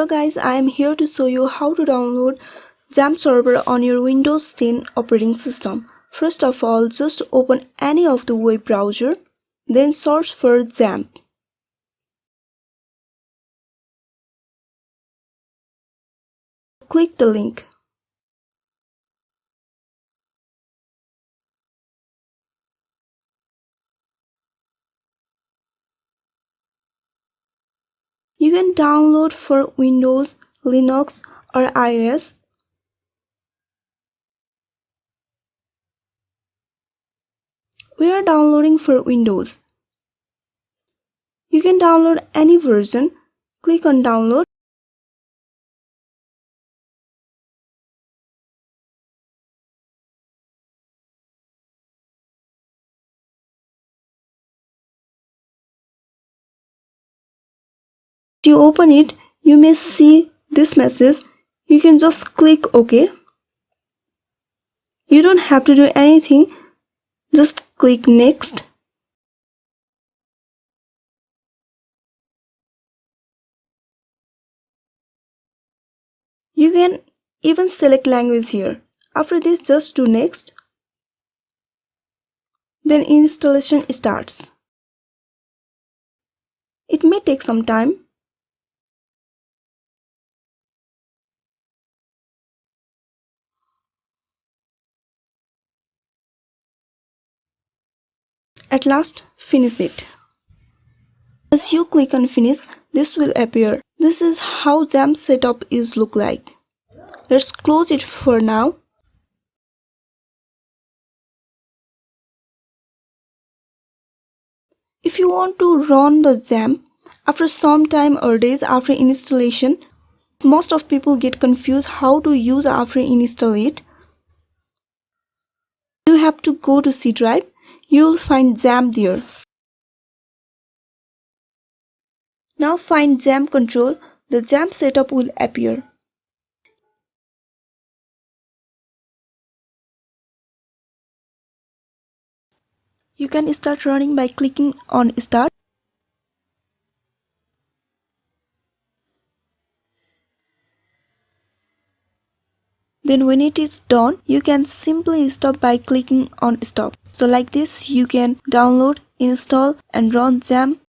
Hello guys, I am here to show you how to download Xampp server on your Windows 10 operating system. First of all, just open any of the web browser, then search for Xampp. Click the link. You can download for Windows, Linux or iOS. We are downloading for Windows. You can download any version. Click on download. If you open it, you may see this message. You can just click OK. You don't have to do anything. Just click next. You can even select language here. After this, just do next. Then installation starts. It may take some time. At last, finish it. As you click on finish, this will appear. This is how Xampp setup is look like. Let's close it for now. If you want to run the Xampp after some time or days after installation, most of people get confused how to use after install it. You have to go to C drive. You will find Xampp there. Now find Xampp control. The Xampp setup will appear. You can start running by clicking on Start. Then when it is done, you can simply stop by clicking on Stop. So like this, you can download, install and run Xampp